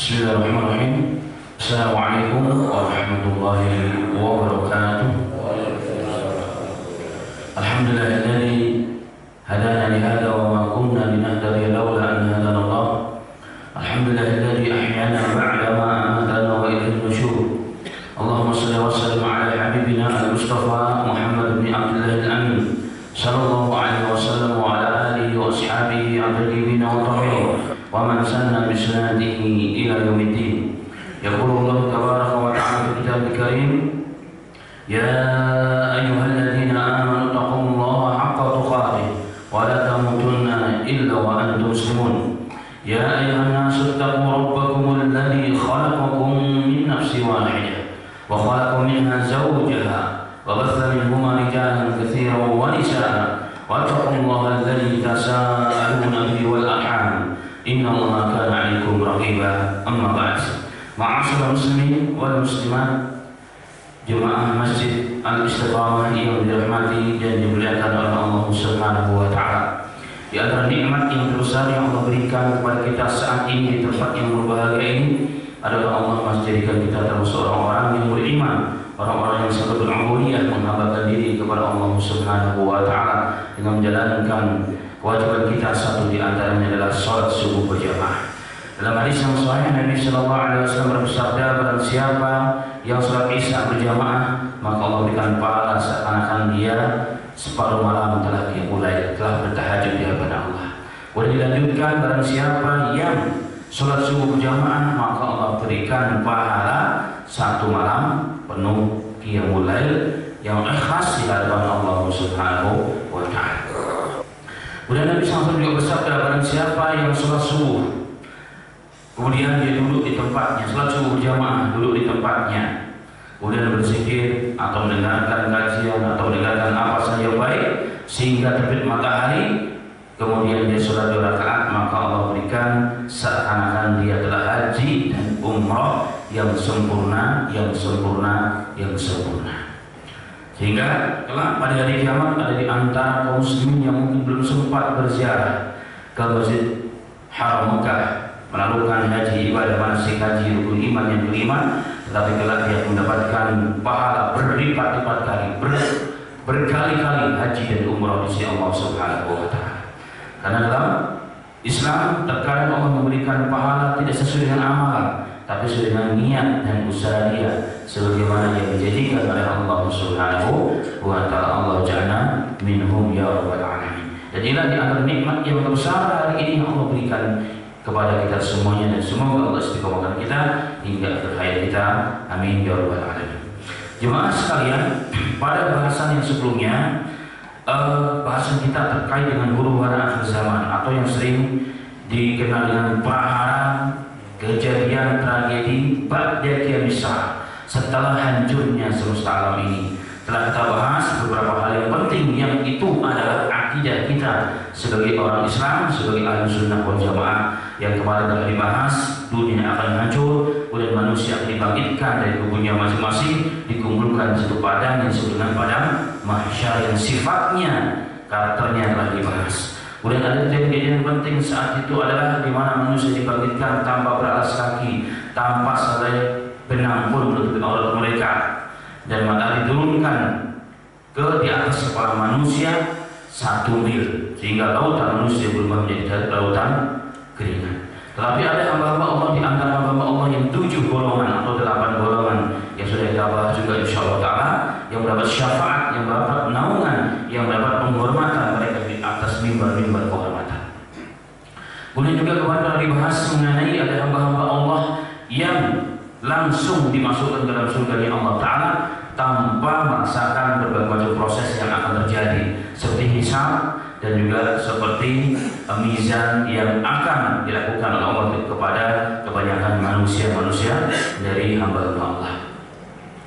Bismillahirrahmanirrahim. Assalamualaikum warahmatullahi wabarakatuh. Alhamdulillahilladzi hadana li hadza wa ma kunna linahtadiya laula an hadana Allah. Alhamdulillahilladzi ahyana ba'da ma amatana wa ilayhi nusyur. Allahumma shalli wa sallim ala habibina al-Mustafa Muhammad bin Abdullah al-Amin sallallahu alaihi wasallam wa ala alihi wa ashabihi at-tayyibin wa tabi'in wa man sanna bi sunnatihi ila yaumiddin. Yaqulu Allah tabaraka wa ta'ala fi kitabih karim, ya ayyuhalladzina amanu taqullaha haqqa tuqatih wa la tamutunna illa wa antum muslimun. Ya ayyuhan nasu taqu rabbakum alladzi khalaqakum min nafsin wahidah wa khalaqa minha zawjaha wa batha minhuma rijalan katsiran wa nisaa wa taqullaha alladzi tasaaluna bihi wal arham innallaha kana 'alaikum raqiba. Amma ba'd. Ma'asyiral muslimin wal muslimat, jemaah Masjid Al-Istiqamah yang dirahmati dan dimuliakan oleh Allah Subhanahu wa taala. Di antara nikmat yang terbesar yang Allah berikan kepada kita saat ini di tempat yang berbahagia ini adalah Allah menjadikan kita termasuk orang-orang yang beriman, orang-orang yang sangat berubudiyah, menghambakan diri kepada Allah Subhanahu wa taala dengan menjalankan kewajiban kita. Satu di antaranya adalah salat subuh berjamaah. Dalam hadis yang sahih Nabi sallallahu alaihi wasallam bersabda, barang siapa yang salat Isya berjamaah maka Allah berikan pahala seakan-akan dia separuh malam telah dia mulai telah bertahajud di hadapan Allah. Boleh dilanjutkan, barang siapa yang salat subuh berjamaah maka Allah berikan pahala satu malam penuh qiyamul lail yang ikhlas di hadapan Allah Subhanahu wa taala. Kemudian Nabi SAW juga bersabda, barang siapa yang salat subuh kemudian dia duduk di tempatnya, salat subuh berjamaah, duduk di tempatnya, kemudian berzikir atau mendengarkan kajian atau mendengarkan apa saja baik sehingga terbit matahari, kemudian dia salat 2 rakaat, maka Allah berikan seakan-akan dia telah haji dan umrah yang sempurna, yang sempurna, yang sempurna. Sehingga kelak pada hari kiamat ada di antara kaum muslimin yang mungkin belum sempat berziarah ke Masjid Haram Mekah melakukan haji, ibadah manasik haji rukun iman yang kelima, tetapi kelak dia mendapatkan pahala berlipat-lipat kali, berkali-kali haji dan umrah di sisi Allah Subhanahu wa taala. Karena dalam Islam terkadang Allah memberikan pahala tidak sesuai dengan amalan, tapi sesuai dengan niat dan usaha dia, sebagaimana yang dijadikan oleh Allah Subhanahu wa taala. Allah ja'alna minhum ya rabbal alamin. Dan inilah di antara nikmat yang besar hari ini yang Allah berikan kepada kita semuanya, dan semoga Allah istiqomahkan kita hingga akhir hayat kita. Amin ya rabbal alamin. Jemaah sekalian, pada bahasan yang sebelumnya bahasan kita terkait dengan huru-hara akhir zaman atau yang sering dikenal dengan prahara, kejadian tragedi ba'da qiyamis, setelah hancurnya semesta alam ini. Telah kita bahas beberapa hal yang penting yang itu adalah akidah kita sebagai orang Islam, sebagai ahli sunnah wal jamaah. Yang kemarin telah dibahas, dunia akan hancur, kemudian manusia akan dibangkitkan dari kubunya masing-masing, dikumpulkan di satu padang yang disebut dengan padang mahsyar yang sifatnya, karakternya telah dibahas. Kemudian ada kejadian penting saat itu adalah di mana manusia dibangkitkan tanpa beralas kaki, tanpa selai benang pun menutupi aurat mereka, dan matahari diturunkan ke di atas kepala manusia 1 mil sehingga lautan manusia berubah menjadi lautan keringat. Tetapi ada hamba-hamba Allah di antara hamba-hamba Allah yang 7 golongan atau 8 golongan yang sudah kita bahas juga insyaallah taala, yang mendapat syafaat, yang mendapat naungan, yang mendapat penghormatan mereka di atas mimbar-mimbar kehormatan. Kemudian juga kemarin telah dibahas mengenai ada hamba-hamba Allah yang langsung dimasukkan dalam surga Allah Ta'ala tanpa merasakan berbagai macam proses yang akan terjadi, seperti hisab dan juga seperti mizan yang akan dilakukan oleh Allah kepada kebanyakan manusia-manusia dari hamba Allah.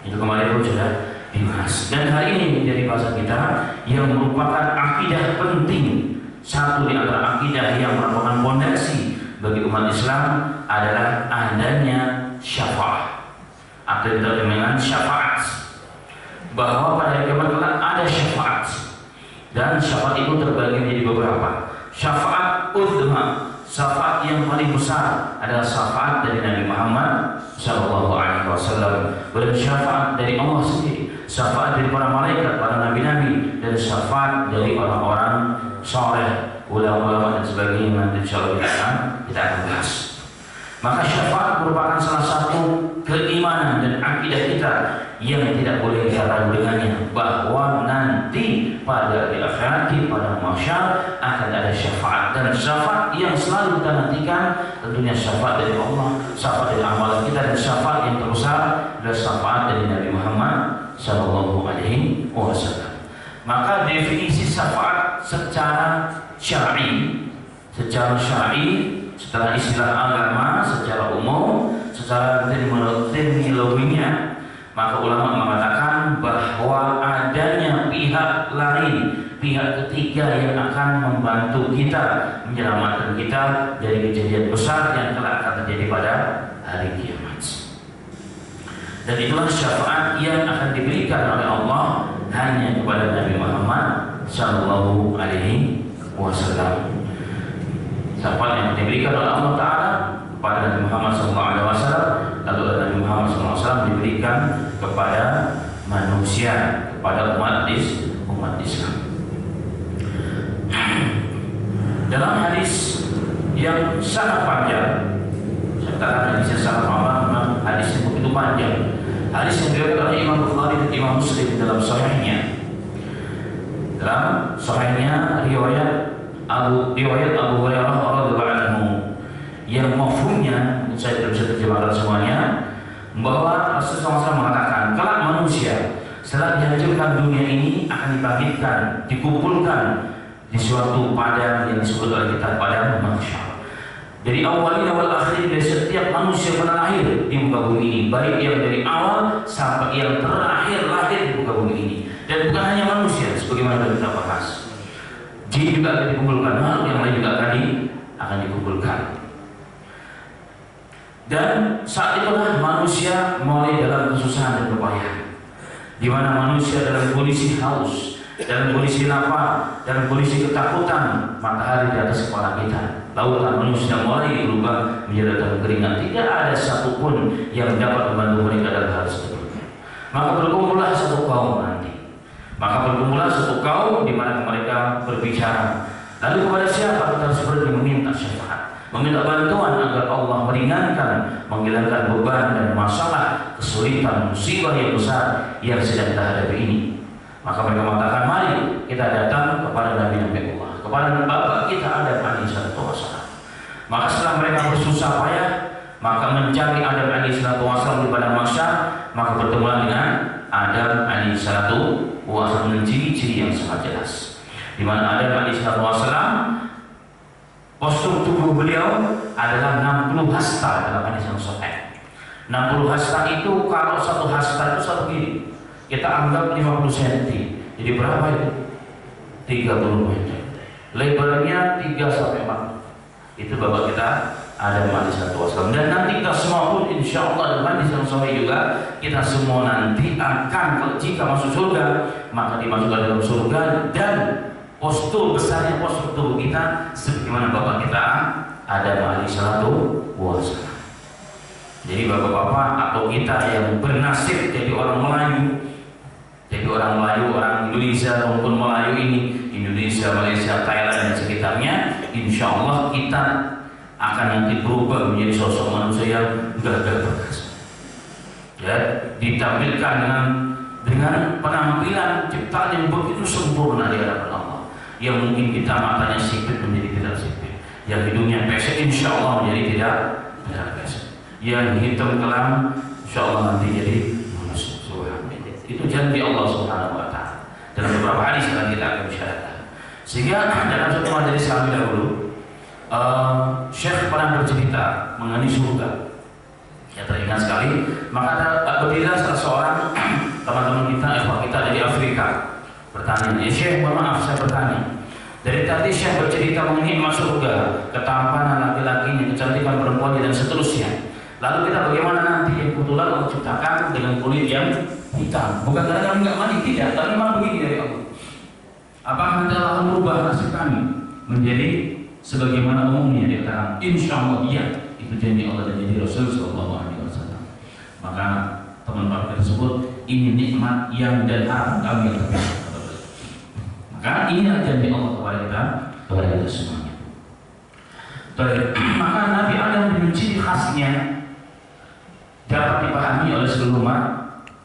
Itu kemarin pun sudah dibahas, dan hari ini menjadi bahasa kita yang merupakan akidah penting. Satu di antara akidah yang merupakan fondasi bagi umat Islam adalah adanya syafaat atau dengan syafaat, bahwa pada hari kiamat kelak ada syafaat, dan syafaat itu terbagi menjadi beberapa. Syafaat uzma, Syafaat yang paling besar adalah syafaat dari Nabi Muhammad Sallallahu Alaihi Wasallam, dan syafaat dari Allah sendiri, syafaat dari para malaikat, para nabi-nabi, dan syafaat dari orang-orang soleh, ulama-ulama dan sebagainya. Nanti insyaallah kita akan bahas. Maka syafaat merupakan salah satu keimanan dan akidah kita yang tidak boleh kita ragu dengannya, bahwa nanti pada di akhirat, pada mahsyar akan ada syafaat, dan syafaat yang selalu kita nantikan tentunya syafaat dari Allah, syafaat dari amalan kita, dan syafaat yang terbesar adalah syafaat dari Nabi Muhammad Sallallahu Alaihi Wasallam. Maka definisi syafaat secara syar'i, setelah istilah agama, secara umum, secara terminologinya, maka ulama mengatakan bahwa adanya pihak lain, pihak ketiga yang akan membantu kita, menyelamatkan kita dari kejadian besar yang telah akan terjadi pada hari kiamat. Dan itulah syafaat yang akan diberikan oleh Allah hanya kepada Nabi Muhammad Sallallahu Alaihi Wasallam. Syafaat yang diberikan oleh Allah Ta'ala kepada Nabi Muhammad SAW, lalu Nabi Muhammad SAW diberikan kepada manusia, kepada umat Islam. Dalam hadis yang sangat panjang, saya katakan hadisnya sangat panjang, memang hadisnya begitu panjang. Hadis yang diriwayatkan oleh Imam Bukhari dan Imam Muslim dalam sahihnya. Dalam sahihnya riwayat Abu Hurairah radhiyallahu anhu yang mafhumnya, saya tidak bisa terjemahkan semuanya, bahwa Rasulullah SAW mengatakan kelak manusia setelah dihancurkan dunia ini akan dibangkitkan, dikumpulkan di suatu padang yang disebut oleh kita padang mahsyar. Dari awalnya wal akhir, dari setiap manusia pernah lahir di muka bumi ini, baik yang dari awal sampai yang terakhir lahir di muka bumi ini. Dan bukan hanya manusia, sebagaimana kita bahas, jin juga akan dikumpulkan, makhluk yang lain juga akan dikumpulkan. Dan saat itulah manusia mulai dalam kesusahan dan kepayahan, di mana manusia dalam kondisi haus, dalam kondisi lapar, dalam kondisi ketakutan. Matahari di atas kepala kita, lautan manusia mulai berubah menjadi lautan keringat. Tidak ada satupun yang dapat membantu mereka dalam hal tersebut. Maka berkumpullah satu kaum nanti. Di mana mereka berbicara. Lalu kepada siapa kita harus berani meminta syafaat, meminta bantuan agar Allah meringankan, menghilangkan beban dan masalah, kesulitan, musibah yang besar yang sedang kita hadapi ini. Maka mereka mengatakan, mari kita datang kepada Nabi Allah, kepada Bapak kita Adam alaihissalam. Maka setelah mereka bersusah payah, maka mencari Adam alaihissalam di padang mahsyar, maka bertemulah dengan Adam alaihissalam dengan ciri-ciri yang sangat jelas. Di mana Adam alaihissalam, postur tubuh beliau adalah 60 hasta dalam hadis yang sahih. 60 hasta itu, kalau satu hasta itu satu gini, kita anggap 50 cm. Jadi berapa itu? 30 meter. Lebarnya 3 sampai 4. Itu Bapak kita Adam alaihissalam. Dan nanti kita semua pun insya Allah dalam hadis yang sahih juga, kita semua nanti akan, jika masuk surga, maka dimasukkan dalam surga, dan postur besarnya postur tubuh kita sebagaimana Bapak kita Adam alaihissalam. Jadi bapak-bapak atau kita yang bernasib jadi orang Melayu, orang Indonesia maupun Melayu ini, Indonesia, Malaysia, Thailand dan sekitarnya, insya Allah kita akan nanti berubah menjadi sosok manusia yang gagah perkasa. Ya, ditampilkan dengan penampilan ciptaan yang begitu sempurna di hadapan Allah. Yang mungkin kita matanya sipit menjadi tidak sipit, yang hidungnya pesek insya Allah menjadi tidak pesek, yang hitam kelam insya Allah nanti jadi manusia. Itu janji Allah Subhanahu wa Ta'ala. Dalam beberapa hadis yang kita akan bicara. Sehingga dalam satu majelis kami dahulu, Syekh pernah bercerita mengenai surga. Ya, teringat sekali. Maka berdirilah salah seorang teman-teman kita, ikhwah kita dari Afrika, bertanya, ya Syekh, mohon maaf saya bertanya. Dari tadi Syekh bercerita mengenai masuk surga, ketampanan laki-lakinya, kecantikan perempuannya dan seterusnya. Lalu kita bagaimana nanti yang kebetulan Allah ciptakan dengan kulit yang hitam, bukan karena kami nggak mandi, tidak, tapi memang begini dari Allah. Apakah nanti Allah merubah nasib kami menjadi sebagaimana umumnya dikatakan insya Allah iya, itu janji Allah dan janji Rasul Sallallahu Alaihi Wasallam. Maka teman-teman tersebut, ini nikmat yang dan harap kami yang terbaik. Maka ini janji Allah kepada kita semuanya. Maka Nabi Adam dengan ciri khasnya dapat dipahami oleh seluruh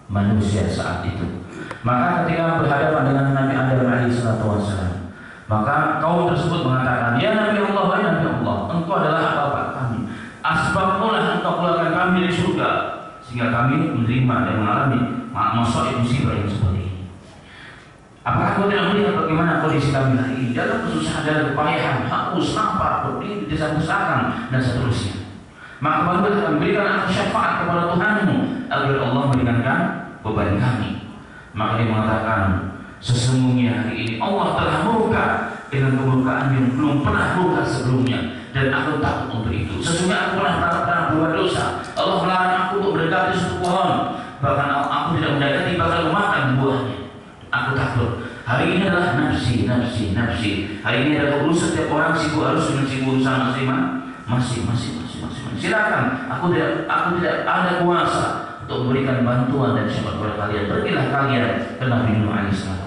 manusia saat itu. Maka ketika berhadapan dengan Nabi Adam alaihissalam, maka kaum tersebut mengatakan, ya Nabi Allah, ya Nabi Allah, engkau adalah bapak kami. Asbabmulah engkau keluarkan kami dari surga, sehingga kami menerima dan mengalami masalah musibah yang seperti ini. Apakah kau tidak melihat bagaimana kondisi kami hari ini dalam kesusahan dan kepayahan, haus, lapar, berdiri, desak-desakan dan seterusnya? Maka barulah kami berikan syafaat kepada Tuhanmu agar Allah meringankan beban kami. Maka dia mengatakan, sesungguhnya hari ini Allah telah murka dengan kemurkaan yang belum pernah murka sebelumnya, dan aku takut untuk itu. Sesungguhnya aku pernah berbuat dosa. Allah melarang aku untuk mendekati suatu pohon, bahkan aku tidak mendekati, bahkan memakan buahnya. Aku takut. Hari ini adalah nafsi. Hari ini adalah urusan setiap orang sibuk harus dengan sibuk urusan masing-masing. Silakan. Aku tidak ada kuasa untuk memberikan bantuan dan syafaat kepada kalian. Pergilah kalian ke Nabi Nuh alaihissalam.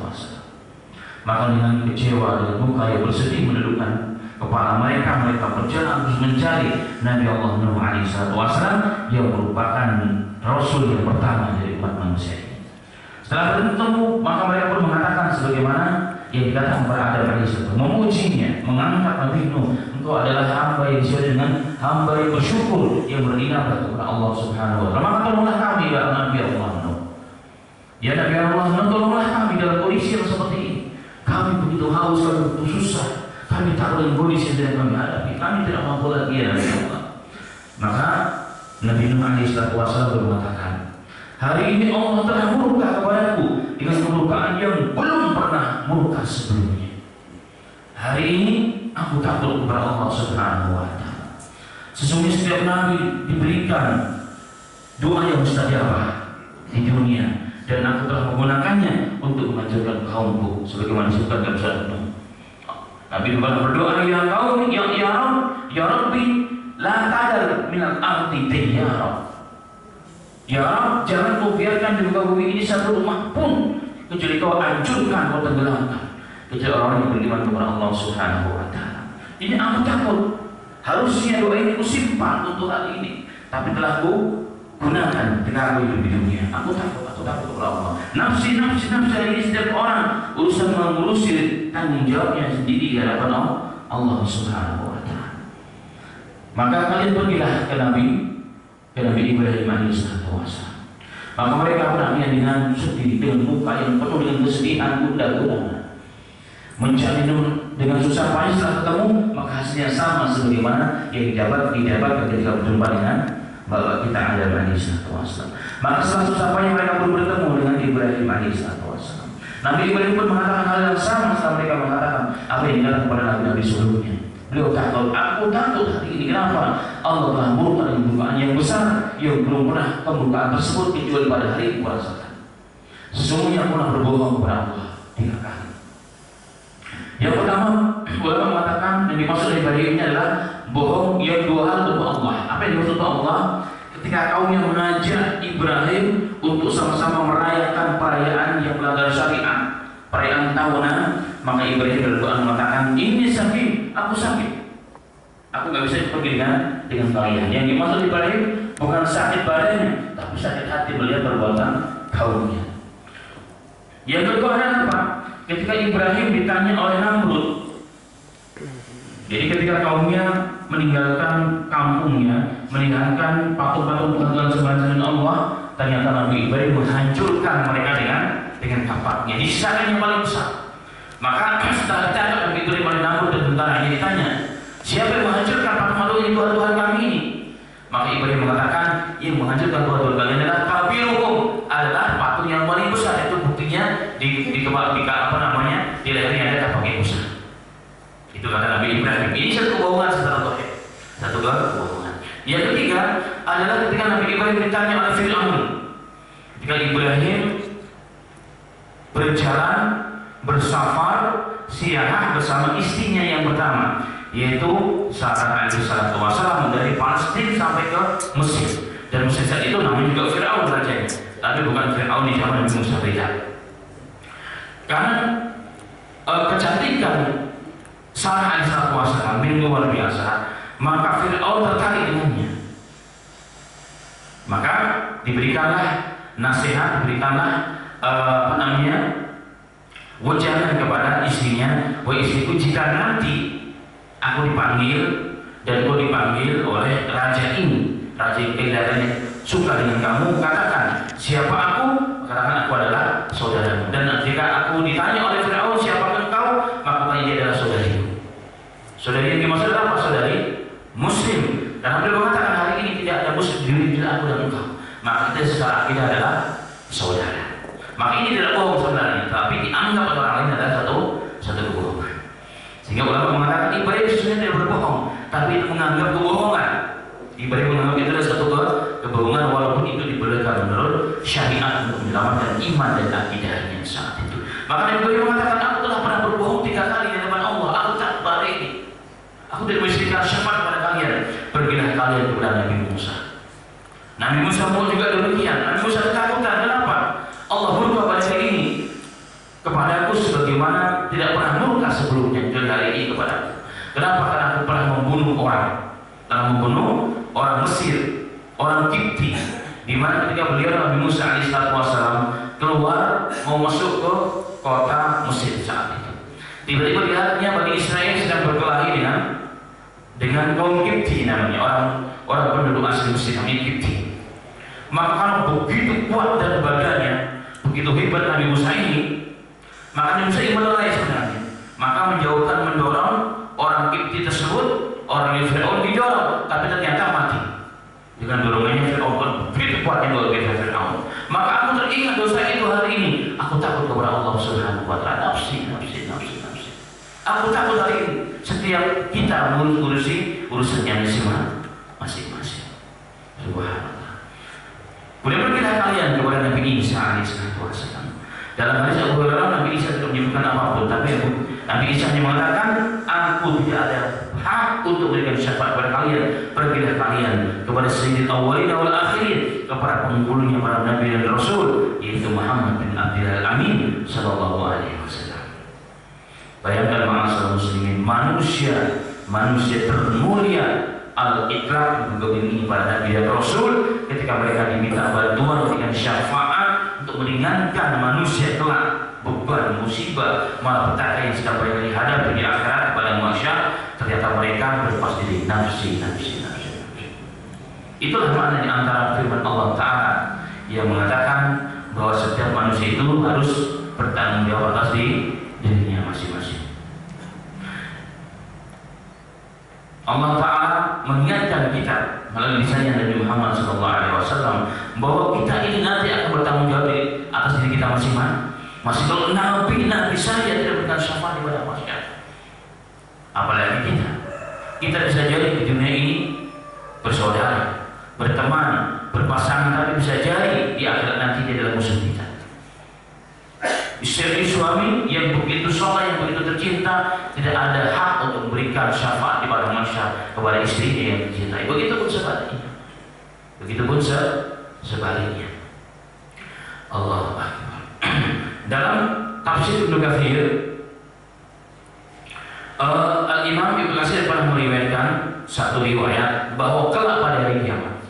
Maka dengan kecewa, dengan muka yang bersedih mendudukkan kepala mereka berjalan terus mencari Nabi Allah Nuh alaihissalam yang merupakan Rasul yang pertama dari umat manusia ini. Setelah bertemu, maka mereka pun mengatakan sebagaimana yang dikatakan kepada Adam alaihissalam, memujinya, mengangkat Nabi Nuh, engkau adalah hamba yang disebut dengan hamba yang bersyukur, yang beribadah kepada Allah Subhanahu wa Ta'ala. Maka tolonglah kami ya Nabi Allah Nuh. Ya Nabi Allah Nuh, tolonglah kami dalam kondisi yang seperti ini. Kami begitu haus, kami begitu susah, kami takut dengan kondisi yang kami hadapi, kami tidak mampu lagi ya Nabi Allah. Maka Nabi Nuh alaihissalam bermengatakan, hari ini Allah telah murka kepadaku dengan kemurkaan yang belum pernah murka sebelumnya. Hari ini aku takut kepada Allah Subhanahu wa Ta'ala. Sesungguhnya setiap nabi diberikan doa yang mustajabah di dunia, dan aku telah menggunakannya untuk menghancurkan kaumku, sebagaimana disebutkan dalam surat Nuh. Nabi berdoa, ya kaum, ya Rabbi, la tadar minal ardi dayyara. Ya Rabb, jangan kau biarkan di muka bumi ini satu rumah pun kecuali kau hancurkan, kau tenggelamkan, kecuali orang yang beriman kepada Allah Subhanahu wa Ta'ala. Ini aku takut. Harusnya doa ini aku simpan untuk hal ini, tapi telah ku gunakan ketika aku hidup di dunia. Aku takut kepada Allah. Nafsi ini setiap orang urusan mengurusi tanggung jawabnya sendiri di hadapan Allah Subhanahu wa Ta'ala. Maka kalian pergilah ke Nabi Ibrahim alaihissalam. Maka mereka menangis dengan sedih, dengan muka yang penuh dengan kesedihan, gundah-gundah, mencari Nuh dengan susah payah. Setelah ketemu, maka hasilnya sama sebagaimana yang didapat ketika berjumpa dengan bapak kita Adam alaihissalam. Maka setelah susah payah mereka pun bertemu dengan Ibrahim alaihissalam. Nabi Ibrahim pun mengatakan hal yang sama setelah mereka mengatakan apa yang dikatakan kepada nabi-nabi sebelumnya. Beliau takut, aku takut hari ini. Kenapa? Allah telah murka dengan kemurkaan yang besar yang belum pernah kemurkaan tersebut kecuali pada hari ini kurasakan. Sesungguhnya aku pernah berbohong kepada Allah 3 kali. Yang pertama, ulama mengatakan yang dimaksud dari Ibrahim ini adalah bohong yang 2 hal untuk Allah. Apa yang dimaksud untuk Allah? Ketika kaumnya mengajak Ibrahim untuk sama-sama merayakan perayaan yang melanggar syariat, perayaan tahunan, maka Ibrahim berdoa mengatakan, ini sakit, aku sakit, aku nggak bisa pergi dengan kalian. Yang dimaksud Ibrahim bukan sakit badannya, tapi sakit hati melihat perbuatan kaumnya. Yang kedua adalah apa? Ketika Ibrahim ditanya oleh Namrud. Jadi ketika kaumnya meninggalkan kampungnya, meninggalkan patung-patung sembahan Allah, ternyata Nabi Ibrahim menghancurkan mereka dengan kapaknya. Disisakan yang paling besar. Maka setelah ditanya Nabi Ibrahim oleh Namrud dan tentaranya ditanya, siapa yang menghancurkan patung-patung ini Tuhan kami ini? Maka Ibrahim mengatakan, yang menghancurkan Tuhan kalian adalah kabiruhum, adalah patung yang paling besar. Itu buktinya di lehernya ada kapak yang besar. Itu kata Nabi Ibrahim. Ini satu kebohongan secara tauhid. Satu kebohongan. Yang ketiga adalah ketika Nabi Ibrahim ditanya oleh Fir'aun. Ketika Ibrahim berjalan, bersafar siarah bersama istrinya yang pertama, yaitu Sarah alaihissalam dari Palestina sampai ke Mesir. Dan Mesir saat itu namanya juga Fir'aun rajanya, tapi bukan Fir'aun di zaman Nabi Musa, beda. Karena kecantikan Sarah alaihissalam begitu luar biasa, maka Fir'aun tertarik dengannya. Maka diberikanlah nasihat, diberikanlah wejangan kepada istrinya, wahai istriku, jika nanti aku dipanggil dan kau dipanggil oleh raja ini, raja yang kelihatannya suka dengan kamu, katakan siapa aku, katakan aku adalah saudaramu. Dan jika aku ditanya oleh Fir'aun siapa engkau, maka dia adalah saudariku. Saudari yang dimaksud apa? Saudari Muslim. Dan beliau mengatakan hari ini tidak ada Muslim di dunia aku dan engkau, maka kita secara akidah adalah saudara. Maka ini tidak bohong sebenarnya, tapi dianggap oleh orang lain adalah satu kebohongan. Sehingga ulama mengatakan ibadah sesungguhnya tidak berbohong, tapi itu menganggap kebohongan. Ibadah menganggap itu adalah satu kebohongan, walaupun itu dibolehkan menurut syariat untuk menyelamatkan iman dan akidahnya saat itu. Maka Nabi Ibrahim mengatakan, aku telah pernah berbohong 3 kali di hadapan Allah, aku tak bari ini. Aku tidak memberikan syafaat kepada kalian. Pergilah kalian kepada Nabi Musa. Nabi Musa pun juga demikian. Nabi Musa ketakutan. Kenapa? Allah murka pada hari ini kepadaku sebagaimana tidak pernah murka sebelumnya dan hari ini kepadaku. Kenapa? Karena aku pernah membunuh orang Mesir, orang Kipti, di mana ketika beliau Nabi Musa alaihissalam keluar mau masuk ke kota Mesir saat itu, tiba-tiba lihatnya Bani Israel sedang berkelahi dengan kaum Kipti, namanya orang penduduk asli Mesir, namanya Kipti. Maka karena begitu kuat dan badannya, begitu hebat Nabi Musa ini, maka Nabi Musa ini melerai sebenarnya. Maka mendorong orang Kipti tersebut, orang yang Fir'aun didorong, tapi ternyata mati. Dengan dorongannya Fir'aun, begitu kuatnya luar biasa Fir'aun. Maka aku teringat dosa itu hari ini. Aku takut kepada Allah Subhanahu wa Ta'ala. Nafsi. Aku takut hari ini. Setiap kita mengurusi urusannya masing-masing. Subhanallah. Kemudian pergilah kalian kepada Nabi Isa alaihissalam. Dalam hadis Abu Hurairah, Nabi Isa tidak menyebutkan apapun, tapi Nabi Isa hanya mengatakan, aku tidak ada hak untuk memberikan syafaat kepada kalian. Pergilah kalian kepada Sayyidil Awwalin wal Akhirin, kepada penghulunya para Nabi dan Rasul, yaitu Muhammad bin Abdul Amin sallallahu alaihi wasallam. Bayangkan ma'asal muslimin, manusia termulia al-ikrab ini para Nabi dan Rasul, ketika mereka diminta bantuan dengan syafaat untuk meringankan manusia kelak beban musibah malapetaka yang sedang mereka dihadapi di akhirat pada masyarakat, ternyata mereka berlepas diri, nafsi. Itulah makna di antara firman Allah Ta'ala yang mengatakan bahwa setiap manusia itu harus bertanggung jawab atas dirinya masing-masing. Allah Ta'ala mengingatkan kita melalui lisannya Nabi Muhammad SAW bahwa kita ini nanti akan bertanggung jawab atas diri kita masing-masing. Masih kalau Nabi saja tidak memberikan syafaat kepada masyarakat, apalagi kita bisa jadi di dunia ini bersaudara, berteman, berpasangan, tapi bisa jadi di akhirat nanti dia adalah musuh kita. Istri suami yang begitu soleh, yang begitu tercinta, tidak ada hak untuk memberikan syafaat di padang mahsyar kepada istrinya yang dicintai. Begitupun sebaliknya. Allahu Akbar. Dalam tafsir Ibnu Katsir, Al-Imam Ibnu Katsir pernah meriwayatkan satu riwayat bahwa kelak pada hari kiamat,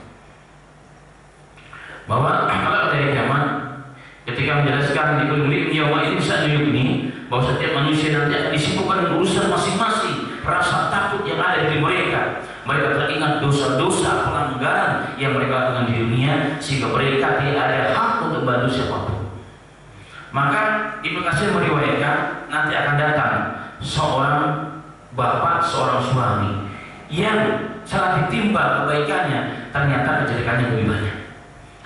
ketika menjelaskan di kulli yauma ini bisa ini bahwa setiap manusia nanti akan disibukkan dengan urusan masing-masing, rasa takut yang ada di mereka teringat dosa-dosa pelanggaran yang mereka lakukan di dunia, sehingga mereka tidak ada hak untuk bantu siapapun. Maka Ibnu Katsir meriwayatkan nanti akan datang seorang bapak, seorang suami yang saat ditimbang kebaikannya ternyata kejelekannya lebih banyak.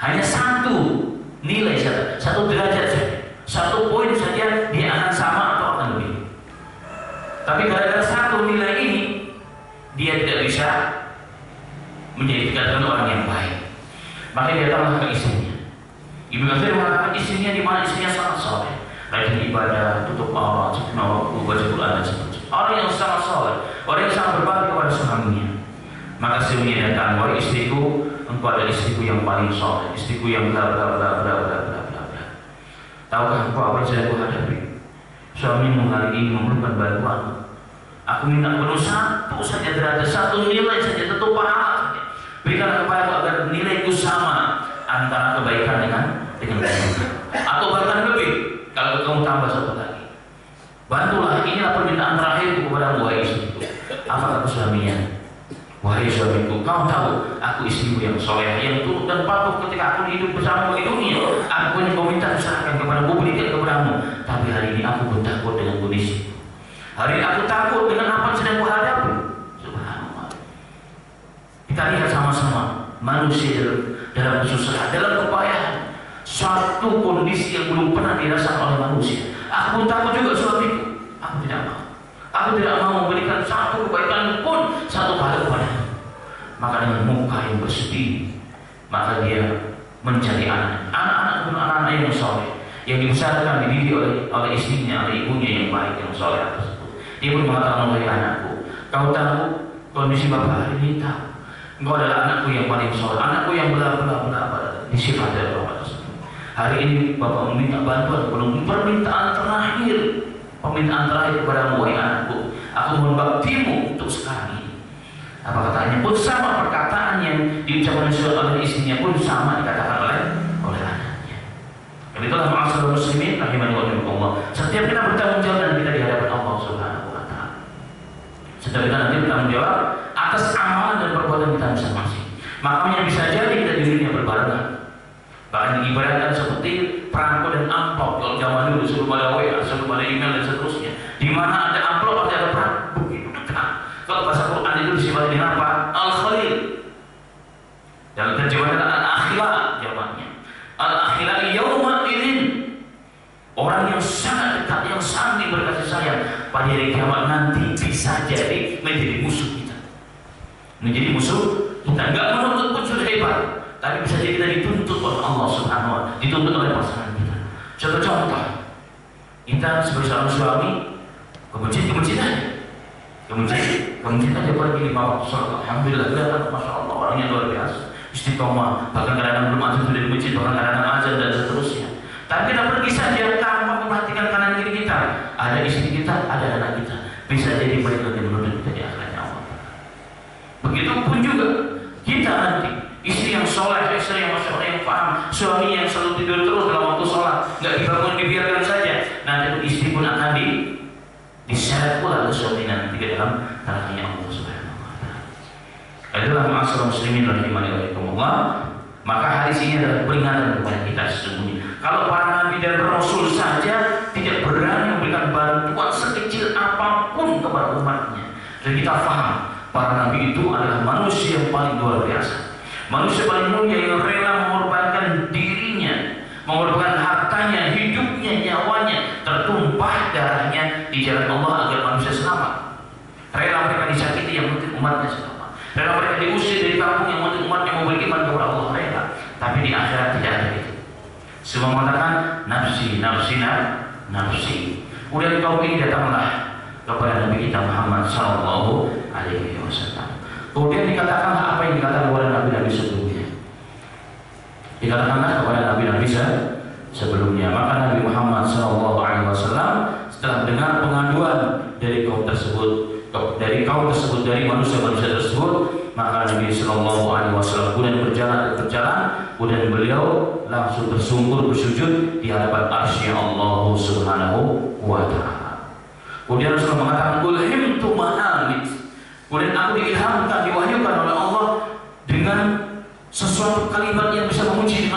Hanya satu nilai saja, satu derajat saja, satu poin saja dia akan sama atau akan lebih. Tapi gara-gara satu nilai ini dia tidak bisa menjadi dikatakan orang yang baik. Maka dia datanglah ke istrinya. Ibnu Katsir mengatakan istrinya di mana? Istrinya sangat soleh, rajin ibadah, tutup aurat, sempurna waktu, baca Quran dan seterusnya. Orang yang sangat saleh, orang yang sangat berbakti kepada suaminya. Maka suaminya datang, wahai istriku, engkau adalah istriku yang paling saleh, istriku yang bla bla bla bla bla bla bla bla. Tahukah engkau apa yang saya hadapi? Suamimu hari ini memerlukan bantuan. Aku minta penuh satu saja derajat, satu nilai saja, satu pahala saja. Berikan kepada agar nilaiku sama antara kebaikan dengan kebaikan, atau bahkan lebih. Kalau kamu tambah satu lagi, bantulah. Inilah permintaan terakhirku kepada wahai istriku. Apa kata suaminya? Wahai suamiku, kau tahu aku istrimu yang soleh, yang turut dan patuh ketika aku hidup bersamamu di dunia. Aku punya komentar serahkan kepadamu, berikan kepadamu. Tapi hari ini aku bertakut dengan kondisi. Hari ini aku takut dengan apa yang sedang kuhadapi. Subhanallah. Kita lihat sama-sama manusia dalam kesusahan, dalam kepayahan. Suatu kondisi yang belum pernah dirasakan oleh manusia. Aku pun takut juga suamiku. Aku tidak mau. Aku tidak mau memberikan satu kebaikan pun satu kali kepada. Maka dengan muka yang bersedih, maka dia mencari anak-anak pun anak-anak yang soleh, yang dibesarkan, dididik oleh istrinya, oleh ibunya yang baik, yang soleh tersebut. Dia pun mengatakan, wahai anakku, kau tahu kondisi bapak hari ini tahu. Engkau adalah anakku yang paling soleh, anakku yang bla bla bla bla. Disifat dari bapak tersebut. Hari ini bapak meminta bantuan, belum permintaan terakhir. Permintaan terakhir kepada wahai anakku, aku mohon baktimu untuk sekarang ini. Apa katanya? Pun sama perkataan yang diucapkan oleh istrinya pun sama dikatakan oleh anaknya. Dan itulah ma'asyiral muslimin rahimani wa rahimakumullah. Setiap kita bertanggung jawab dan kita di hadapan Allah Subhanahu wa taala. Setiap kita nanti bertanggung jawab atas amalan dan perbuatan kita masing-masing. Makanya bisa jadi kita dirinya berbarengan. Bahkan diibaratkan seperti perangko dan amplop. Kalau zaman dulu sebelum ada WA, sebelum ada email dan seterusnya, di mana ada amplop ada perangko, begitu dekat. Kalau bahasa Quran itu disebut dengan apa? Al-Khalil. Dalam terjemahan Al-Akhila jawabannya. Al-Akhila yauma idzin. Orang yang sangat dekat, yang saling berkasih sayang pada hari kiamat nanti bisa jadi menjadi musuh kita. Menjadi musuh kita, enggak menuntut pun sudah hebat. Tapi bisa jadi kita dituntut oleh Allah Subhanahu wa taala, dituntut oleh pasangan kita. Contoh, kita sebagai seorang suami kemudian aja pergi di bawah sholat. Alhamdulillah, kelihatan masya Allah orangnya luar biasa, istiqomah. Bahkan kadang-kadang belum azan sudah di masjid, bahkan kadang-kadang azan dan seterusnya. Tapi kita pergi saja tanpa memperhatikan kanan kiri kita. Ada istri kita, ada anak kita. Bisa jadi mereka lebih menurut kita di akhiratnya Allah. Begitupun juga kita nanti. Istri yang soleh, istri yang masya Allah yang paham, suami yang selalu tidur terus dalam waktu sholat, nggak dibangun, dibiarkan saja. Nanti istri pun akan diseret pula oleh suami nanti ke dalam neraka Allah Subhanahu wa taala. Adalah ma'asyiral muslimin rahimani wa rahimakumullah. Maka hadis ini adalah peringatan kepada kita sesungguhnya. Kalau para nabi dan rasul saja tidak berani memberikan bantuan sekecil apapun kepada umatnya, dan kita paham para nabi itu adalah manusia yang paling luar biasa. Manusia paling mulia yang rela mengorbankan dirinya, mengorbankan hartanya, hidupnya, nyawanya, tertumpah darahnya di jalan Allah agar manusia selamat. Rela mereka disakiti yang penting umatnya selamat. Rela mereka diusir dari kampung yang penting umatnya mau beriman kepada Allah, rela. Tapi di akhirat tidak ada itu. Semua mengatakan nafsi, nafsi, nafsi. Kemudian kaum ini datanglah kepada Nabi kita Muhammad sallallahu alaihi wasallam. Kemudian dikatakanlah apa yang dikatakan oleh nabi-nabi sebelumnya. Dikatakanlah kepada nabi-nabi sebelumnya. Maka Nabi Muhammad SAW setelah mendengar pengaduan dari kaum tersebut, dari manusia-manusia tersebut, maka Nabi SAW kemudian berjalan, kemudian beliau langsung bersungkur bersujud di hadapan arsy Allah Subhanahu wa taala. Kemudian Rasulullah mengatakan, "Ulhimtu mahamid." Kemudian aku diilhamkan, diwahyukan oleh Allah dengan sesuatu kalimat yang bisa memuji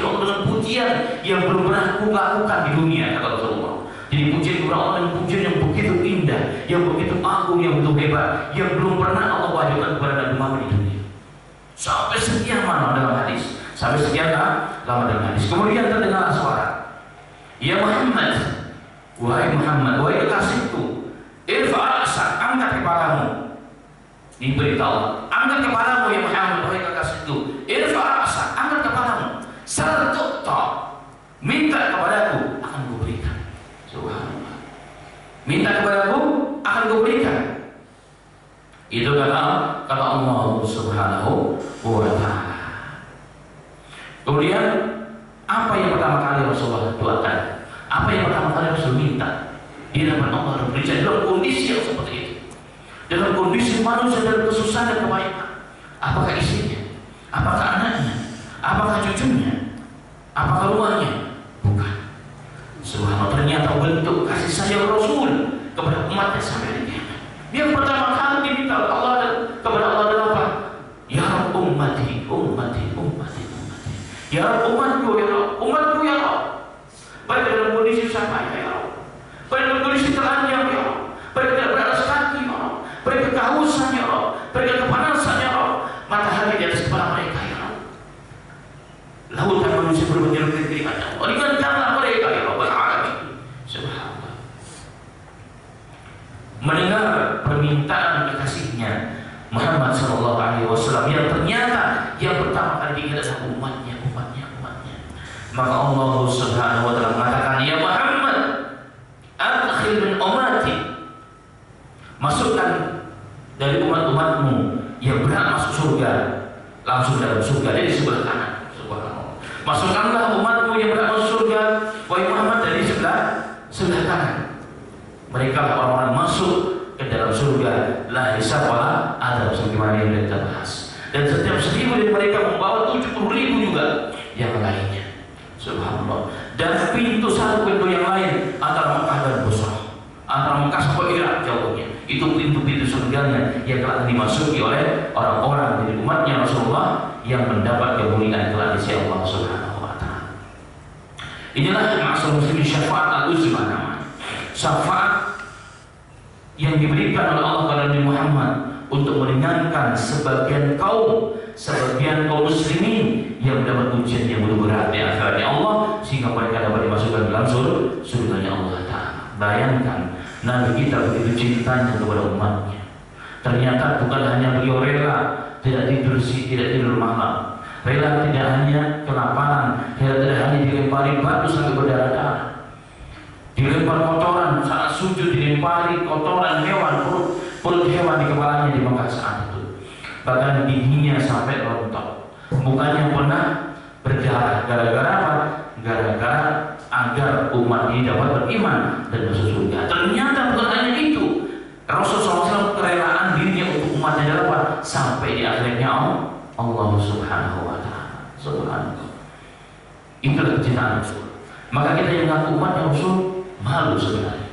Allah dengan pujian yang belum pernah aku lakukan di dunia, kata Rasulullah. Jadi pujian kepada Allah dengan pujian yang begitu indah, yang begitu agung, yang begitu hebat, yang belum pernah Allah wahyukan kepada Nabi Muhammad di dunia. Sampai sekian lama dalam hadis, sampai sekian lama dalam hadis. Kemudian terdengar suara, "Ya Muhammad, wahai Muhammad, wahai kekasihku, irfa' ra'sak, angkat kepalamu." Ini beritahu, angkat kepalamu ya Muhammad, wahai kekasihku. Irfa' ra'sak, angkat kepalamu. Sartu'ta, minta kepadaku, akan kuberikan. Itu kata Allah Subhanahu wa ta'ala. Kemudian apa yang pertama kali Rasulullah doakan? Apa yang pertama kali Rasul minta? Di hadapan Allah berikan dalam kondisi yang seperti itu. Dalam kondisi manusia dalam kesusahan dan kebaikan. Apakah istrinya? Apakah anaknya? Apakah cucunya? Apakah rumahnya? Bukan. Subhanallah, ternyata bentuk kasih sayang Rasul kepada umatnya sampai hari kiamat. Yang pertama kali diminta Allah kepada Allah adalah apa? Ya Rabb ummati, ummati, ummati, ummati. Ya Rabb umatku, ya Rabb, umatku ya Rabb. Baik dalam kondisi susah ya Rabb, baik dalam kondisi telanjang ya Rabb, baik dalam beralas kaki ya Rabb, baik kehausan ya Rabb, baik kepanasan ya Rabb, matahari di atas kepala mereka ya Rabb. Lautan manusia berbentuk negeri ada. Ringankanlah mereka ya Rabbal Alamin. Subhanallah. Mendengar permintaan kekasihnya Muhammad sallallahu alaihi wasallam yang ternyata yang pertama kali diingat adalah umatnya. Maka Allah Subhanahu wa ta'ala mengatakan, ya Muhammad, adkhil min ummati, masukkan dari umat-umatmu yang berhak masuk surga langsung dalam surga dari sebelah kanan. Subhanallah. Masukkanlah umatmu yang berhak masuk surga, wahai Muhammad, dari sebelah kanan. Mereka orang-orang masuk ke dalam surga, la hisab wala adab, sebagaimana yang kita bahas. Dan setiap 1000 dari mereka membawa 70.000 juga yang lainnya. Subhanallah. Dan pintu satu pintu yang lain antara Mekah dan Busra, antara Mekah sampai Irak jauhnya, itu pintu-pintu surganya yang telah dimasuki oleh orang-orang dari umatnya Rasulullah yang mendapat kemuliaan kelak di sisi Allah Subhanahu wa ta'ala. Inilah ma'asal muslimin syafaat al-uzma namanya. Syafaat yang diberikan oleh Allah kepada Nabi Muhammad untuk meringankan sebagian kaum muslimin yang mendapat ujian yang berat di akhiratnya Allah, sehingga mereka dapat dimasukkan dalam surganya Allah Ta'ala. Bayangkan Nabi kita begitu cintanya kepada umatnya. Ternyata bukan hanya beliau rela tidak tidur malam, rela tidak hanya kelaparan, rela tidak hanya dilempari batu sampai berdarah-darah, dilempar kotoran saat sujud, dilempari kotoran hewan, perut hewan di kepalanya di Mekah saat itu. Bahkan giginya sampai rontok, mukanya pernah berdarah. Gara-gara apa? Gara-gara agar umat ini dapat beriman dan masuk surga. Ternyata bukan hanya itu, Rasulullah SAW kerelaan dirinya untuk umatnya adalah apa? Sampai di akhirnya Allah Subhanahu wa ta'ala. Subhanallah. Itulah kecintaan Rasul. Maka kita yang mengaku umatnya Rasul malu sebenarnya.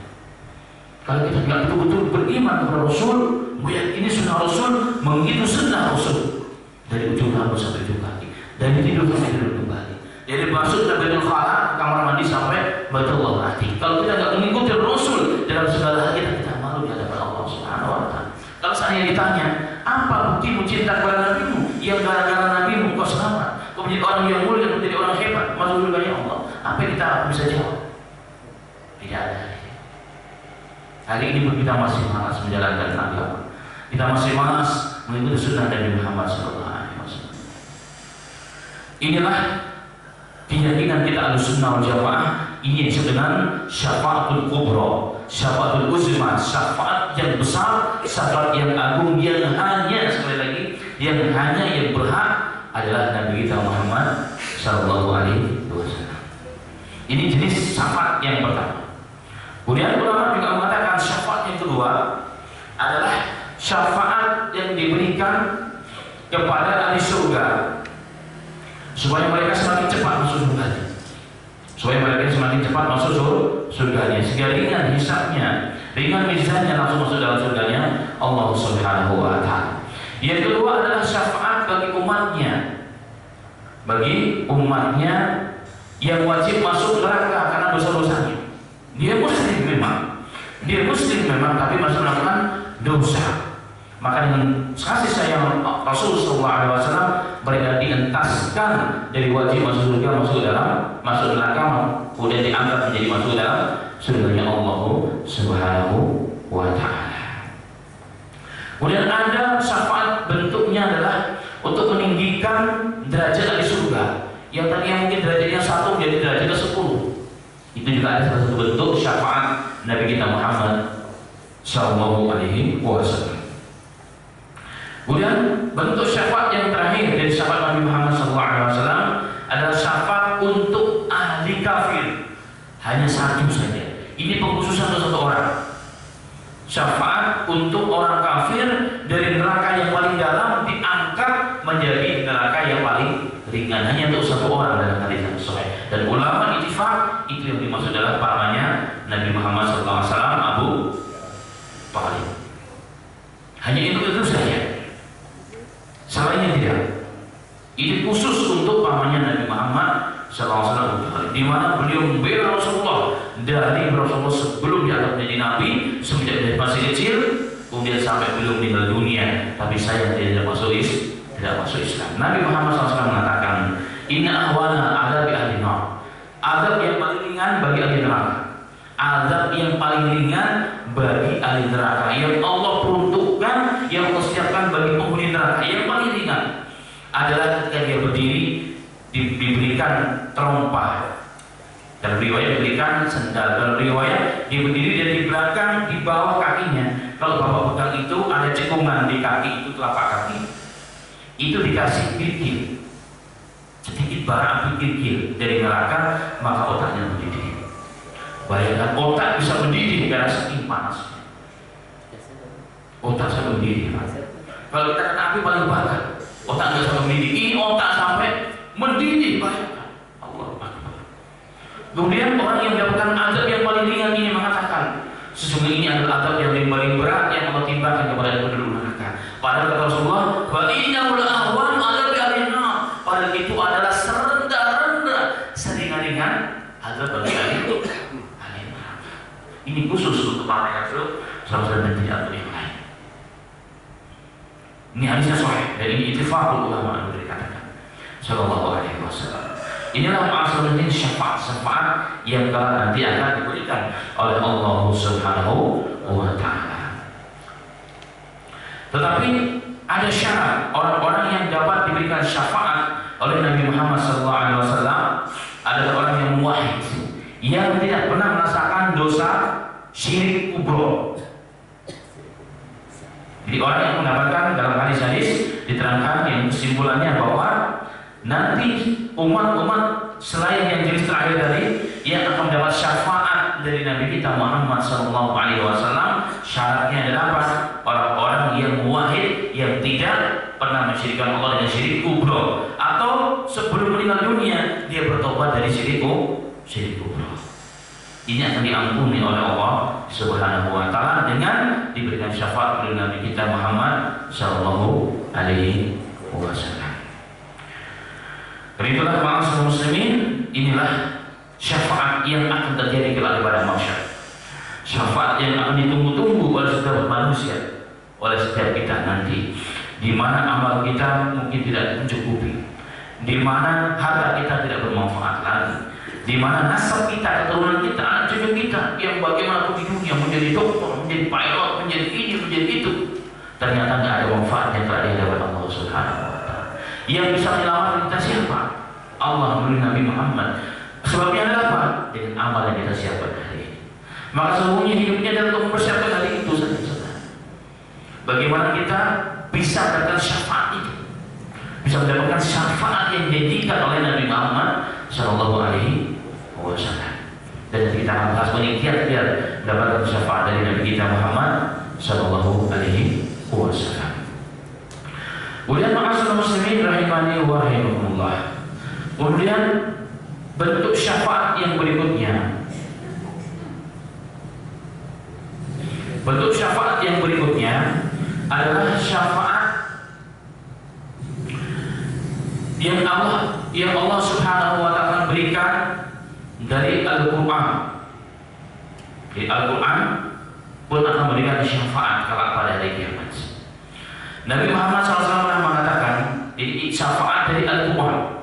Kalau kita tidak betul-betul beriman kepada Rasul, meyakini sunnah Rasul, menghidup sunnah Rasul dari ujung rambut sampai ujung kaki, dari tidur sampai tidur kembali, dari masuk ke Baitul Khala, kamar mandi sampai Baitullah Atiq. Kalau kita tidak mengikuti Rasul dalam segala hal kita malu di hadapan Allah Subhanahu wa ta'ala. Kalau saya ditanya, apa buktimu cinta kepada Nabimu? Yang gara-gara Nabimu kau selamat, kau menjadi orang yang mulia, menjadi orang hebat, masuk surganya Allah. Apa yang kita bisa jawab? Tidak ada. Hari ini pun kita masih malas menjalankan agama. Kita masih malas mengikuti sunnah Nabi Muhammad SAW. Inilah keyakinan kita Ahlussunnah wal Jamaah. Ini disebut dengan syafaatul kubra, syafaatul uzma, syafaat yang besar, syafaat yang agung, yang hanya, sekali lagi, yang hanya yang berhak adalah Nabi kita Muhammad SAW. Ini jenis syafaat yang pertama. Kemudian ulama juga mengatakan syafaat yang kedua adalah syafaat yang diberikan kepada ahli surga supaya mereka semakin cepat masuk surganya, supaya mereka semakin cepat masuk surganya, sehingga ringan hisabnya, ringan mizannya, langsung masuk dalam surganya Allah Subhanahu wa ta'ala. Yang kedua adalah syafaat bagi umatnya yang wajib masuk neraka karena dosa-dosanya. Dia muslim memang, tapi masih melakukan dosa. Maka dengan kasih sayang Rasulullah SAW, mereka dientaskan dari wajib masuk surga masuk neraka, kemudian diangkat menjadi masuk dalam surganya Allah Subhanahu wa ta'ala. Kemudian ada syafaat, bentuknya adalah untuk meninggikan derajat di surga. Yang tadinya mungkin derajatnya 1 menjadi derajatnya 10. Itu juga ada salah satu bentuk syafaat Nabi kita Muhammad Sallallahu Alaihi Wasallam. Kemudian bentuk syafaat yang terakhir dari syafaat Nabi Muhammad SAW adalah syafaat untuk ahli kafir. Hanya satu saja. Ini pengkhususan untuk satu orang. Syafaat untuk orang kafir dari neraka yang paling dalam diangkat menjadi neraka yang paling ringan, hanya untuk satu orang dalam hadis yang sahih. Dan ulama ittifaq itu yang dimaksud adalah pamannya Nabi Muhammad SAW, Abu Thalib. Hanya itu saja. Selainnya tidak. Ini khusus untuk pamannya Nabi Muhammad SAW, di mana beliau membela Rasulullah dari Rasulullah sebelum diangkat menjadi Nabi, semenjak dia masih kecil, kemudian sampai beliau meninggal dunia. Tapi saya tidak masuk Islam. Nabi Muhammad SAW mengatakan, Inna ahwana adabi ahli nar. Azab yang paling ringan bagi ahli neraka. Azab yang paling ringan bagi ahli neraka yang Allah peruntukkan, yang Allah siapkan bagi penghuni neraka yang paling ringan adalah ketika dia berdiri diberikan terompa. Dalam riwayat diberikan sendal. Dalam riwayat dia berdiri dan di belakang, di bawah kakinya. Kalau bapak pegang itu ada cekungan di kaki itu, telapak kaki. Itu dikasih kirkil, sedikit bara api kirkil dari neraka, maka otaknya mendidih. Bayangkan otak bisa mendidih karena saking panasnya. Otak sampai mendidih. Kalau kita kena api paling bakar, otak nggak sampai mendidih. Ini otak sampai mendidih, bayangkan. Allah Akbar. Kemudian orang yang mendapatkan azab yang paling ringan ini mengatakan, sesungguhnya ini adalah azab yang paling berat yang Allah timpakan kepada penduduk neraka. Padahal kata Rasulullah, wa innahu la'ahwan 'ala bi'alina. Padahal itu adalah serendah-rendah, seringan-ringan azab bagi ahli neraka. Ini khusus untuk para kafir, saudara dan tidak untuk yang lain. Ini hadisnya sahih dan ini ittifaqul ulama yang dikatakan sallallahu alaihi wasallam. Inilah maksudnya syafaat yang nanti akan diberikan oleh Allah Subhanahu wa taala. Tetapi ada syarat orang-orang yang dapat diberikan syafaat oleh Nabi Muhammad SAW adalah orang yang muwahhid, yang tidak pernah merasakan dosa syirik kubro. Jadi orang yang mendapatkan dalam hadis-hadis diterangkan yang kesimpulannya bahwa nanti umat-umat selain yang jenis terakhir tadi yang akan mendapat syafaat dari Nabi kita Muhammad SAW, syaratnya adalah apa? Orang-orang yang muwahhid, yang tidak pernah mensyirikkan Allah dengan syirik kubro, atau sebelum meninggal dunia dia bertobat dari syirik kubro. Ini akan diampuni oleh Allah Subhanahu wa taala dengan diberikan syafaat oleh Nabi kita Muhammad sallallahu alaihi wasallam. Itulah ma'asyiral muslimin, inilah syafaat yang akan terjadi kelak pada mahsyar. Syafaat yang akan ditunggu-tunggu oleh setiap manusia, oleh setiap kita nanti, di mana amal kita mungkin tidak mencukupi, di mana harta kita tidak bermanfaat lagi, di mana nasab kita, keturunan kita, anak cucu kita yang bagaimanapun di dunia menjadi dokter, menjadi pilot, menjadi ini, menjadi itu, ternyata tidak ada manfaatnya kalau di hadapan Allah Subhanahu wa taala. Yang bisa menyelamatkan kita siapa? Allah melalui Nabi Muhammad. Sebabnya adalah apa? Dengan amal yang kita siapkan hari ini. Maka sesungguhnya hidupnya adalah untuk mempersiapkan hari itu saja. Bagaimana kita bisa mendapatkan syafaat itu, bisa mendapatkan syafaat yang dijanjikan oleh Nabi Muhammad Sallallahu Alaihi Wasallam. Dan kita akan bahas mengenai kiat-kiat mendapatkan syafaat dari Nabi kita Muhammad Sallallahu Alaihi Wasallam. Kemudian ma'asyiral muslimin rahimani wa rahimakumullah. Kemudian bentuk syafaat yang berikutnya. Bentuk syafaat yang berikutnya adalah syafaat yang Allah Subhanahu wa taala berikan dari Al-Qur'an. Di Al-Qur'an pun akan memberikan syafaat kelak pada hari kiamat. Nabi Muhammad SAW pernah mengatakan ini syafaat dari Al-Quran.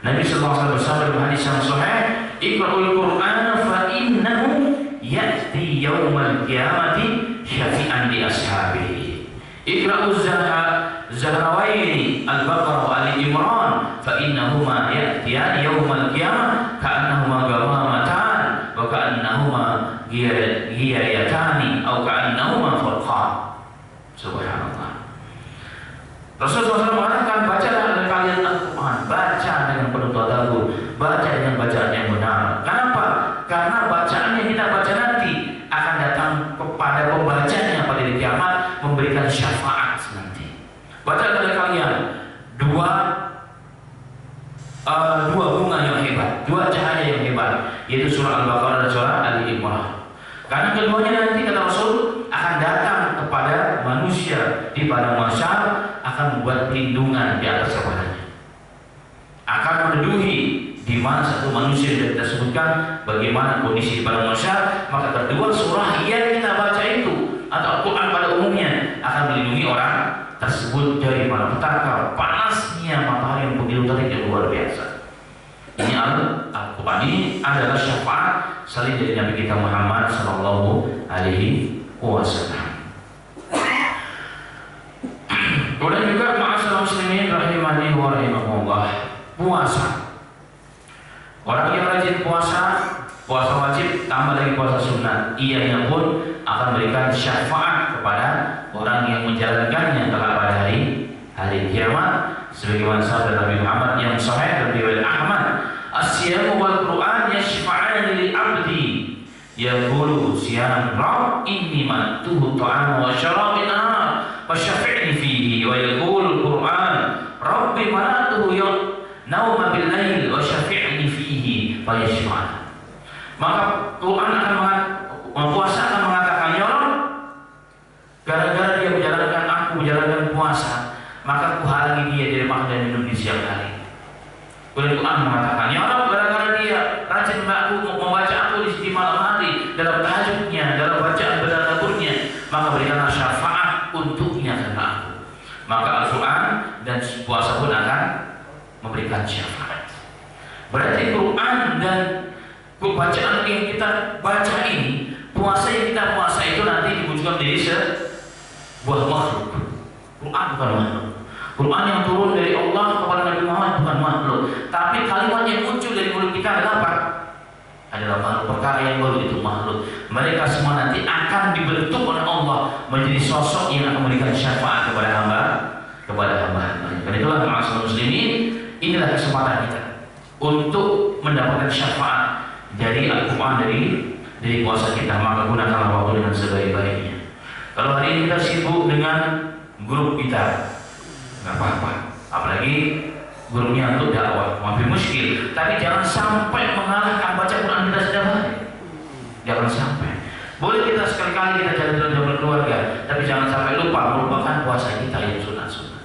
Nabi SAW bersabda dalam hadis yang sahih, "Iqra'ul Qur'ana fa innahu ya'ti yaumal qiyamati syafi'an li ashabihi." Iqra'uz Zahrawaini Al-Baqarah wa Ali Imran fa innahuma ya'tiyan yaumal qiyamah ka'annahuma ghamamatan wa ka'annahuma ghiyayatani aw ka'annahuma furqan. Subhanallah. Rasulullah SAW mengatakan, bacalah oleh kalian Al-Quran, baca dengan penuh tadabbur, baca dengan bacaan yang benar. Kenapa? Karena bacaan yang kita baca nanti akan datang kepada pembacanya pada hari kiamat, memberikan syafaat nanti. Baca oleh kalian dua bunga yang hebat, dua cahaya yang hebat, yaitu surah Al-Baqarah dan surah Ali Imran. Karena keduanya nanti kata Rasul akan datang kepada manusia di padang mahsyar, akan membuat perlindungan di atas kepalanya, akan menduduhi di mana satu manusia yang kita sebutkan bagaimana kondisi di padang mahsyar. Maka kedua surah yang kita baca itu atau Al-Quran pada umumnya akan melindungi orang tersebut dari malapetaka, panasnya matahari yang begitu terik yang luar biasa. Ini Al-Quran ini adalah syafaat salib dari Nabi kita Muhammad Sallallahu Alaihi Wasallam. Kemudian juga ma'asyiral muslimin rahimani wa rahimakumullah, puasa. Orang yang rajin puasa wajib tambah lagi puasa sunnah, ianya pun akan memberikan syafaat kepada orang yang menjalankannya kelak pada hari kiamat. Sebagaimana sabda Nabi Muhammad yang sahih dari riwayat Ahmad, as-siyamu wal Qur'an yashfa'ani lil 'abdi yaqulu siyam rabb inni mantuhu ta'am wa syarabin fa syafi'ni fihi wa yaqulu Qur'an rabbi manatuhu nauma bil lail wa syafi'ni fihi fa yashfa'ani. Maka Quran akan puasa akan mengatakan, ya Allah, gara-gara dia menjalankan puasa, maka aku halangi dia dari makan dan minum di siang hari. Kemudian Quran mengatakan, ya Allah, gara-gara dia rajin membaca aku di malam hari dalam tahajudnya, dalam bacaan tadabburnya, maka berikanlah syafaat untuknya karena aku. Maka Al-Quran dan puasa pun akan memberikan syafaat. Berarti Quran dan bacaan yang kita baca ini, puasa yang kita puasa itu nanti diwujudkan menjadi sebuah makhluk. Quran bukan makhluk. Quran yang turun dari Allah kepada Nabi Muhammad bukan makhluk, tapi kalimat yang muncul dari mulut kita adalah apa? Adalah makhluk, perkara yang baru, itu makhluk. Mereka semua nanti akan dibentuk oleh Allah menjadi sosok yang akan memberikan syafaat kepada hamba. Karena itulah ma'asyiral muslimin, inilah kesempatan kita untuk mendapatkan syafaat dari Al-Quran, dari puasa kita. Maka gunakanlah waktu dengan sebaik-baiknya. Kalau hari ini kita sibuk dengan grup kita, nggak apa-apa, apalagi grupnya untuk dakwah, mampir muskil. Tapi jangan sampai mengalahkan baca Quran kita setiap hari. Jangan sampai. Boleh kita sekali-kali kita jalan-jalan berkeluarga, tapi jangan sampai melupakan puasa kita yang sunnah-sunnah.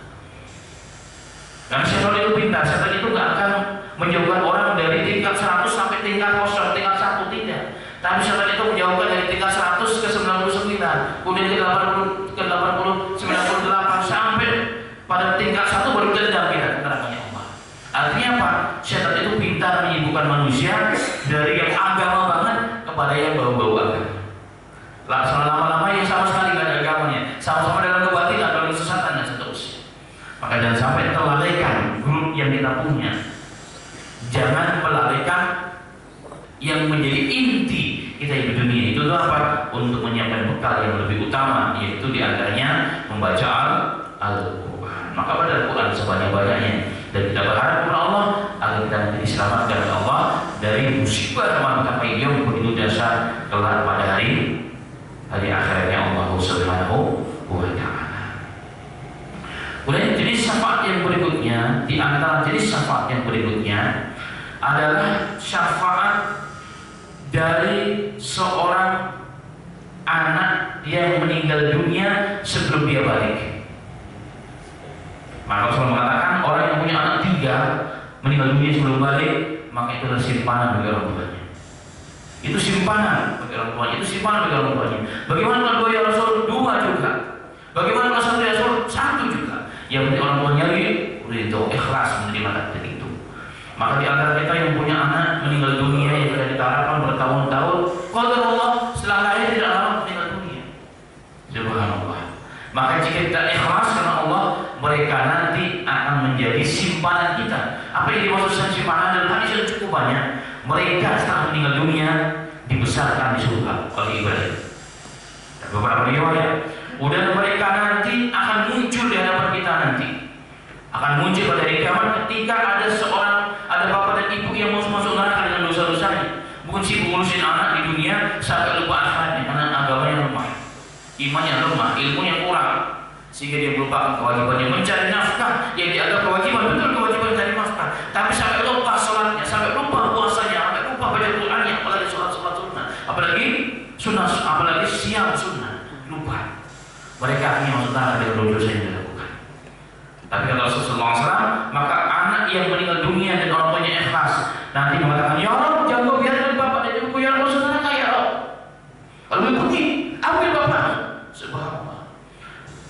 Karena setan itu pintar, setan itu nggak akan menjauhkan orang dari tingkat 100 sampai tingkat kosong, tingkat 1 tidak. Tapi setan itu menjauhkan dari tingkat 100 ke 99, kemudian ke 80, ke 80, 98 sampai pada tingkat 1 baru dendam kita ke nerakanya Allah. Artinya apa? Setan itu pintar menyibukkan manusia dari yang agama banget kepada yang bau-bau agama. Laksana lama-lama yang sama sekali nggak ada agamanya, sama-sama dalam kebatilan, dalam kesesatan dan seterusnya. Maka jangan sampai terlalaikan grup yang kita punya. Jangan melalaikan yang menjadi inti kita hidup dunia. Itu apa? Untuk menyiapkan bekal yang lebih utama, yaitu diantaranya membaca Al-Quran. Maka baca Al-Quran sebanyak-banyaknya, dan kita berharap kepada Allah agar kita nanti diselamatkan oleh Allah dari musibah malapetaka yang begitu dahsyat kelak pada hari akhirnya Allah Subhanahu wa Ta'ala. Kemudian jenis syafaat yang berikutnya, di antara jenis syafaat yang berikutnya adalah syafaat dari seorang anak yang meninggal dunia sebelum dia balik. Maka Rasul mengatakan orang yang punya anak 3 meninggal dunia sebelum balik, maka itu adalah simpanan bagi orang tuanya. Itu simpanan bagi orang tuanya, itu simpanan bagi orang tuanya. Bagaimana kalau dua ya Rasul? 2 juga. Bagaimana kalau 1 ya Rasul? 1 juga. Yang penting orang tuanya itu ikhlas menerima takdir itu. Maka di antara kita yang punya anak meninggal dunia yang sudah kita harapkan bertahun-tahun, qadar Allah setelah lahir tidak lama meninggal dunia. Subhanallah. Maka jika kita ikhlas karena Allah, mereka nanti akan menjadi simpanan kita. Apa yang dimaksud simpanan? Dan hadis yang cukup banyak. Mereka setelah meninggal dunia dibesarkan di surga oleh Ibrahim. Dan beberapa riwayat, dan mereka nanti akan muncul di hadapan kita nanti. akan muncul pada hari kiamat ketika ada bapak dan ibu yang masuk neraka dengan dosa-dosanya. Bukan sibuk ngurusin anak di dunia sampai lupa akhiratnya, karena agamanya lemah, imannya lemah, ilmunya kurang, sehingga dia melupakan kewajibannya mencari nafkah yang dianggap kewajiban, betul kewajiban mencari nafkah, tapi sampai lupa sholatnya, sampai lupa puasanya, sampai lupa baca Qur'annya, apalagi sholat sunnah, apalagi sunnah, apalagi siang sunnah, lupa. Mereka akhirnya masuk neraka dengan dosa yang dilakukan. Tapi kata Rasulullah SAW, maka anak yang meninggal dunia dan orang tuanya ikhlas nanti mengatakan, ya Allah, jangan kau biarkan bapak dan ibuku yang masuk neraka, ya Allah. Lalu pergi, ambil bapak. Subhanallah.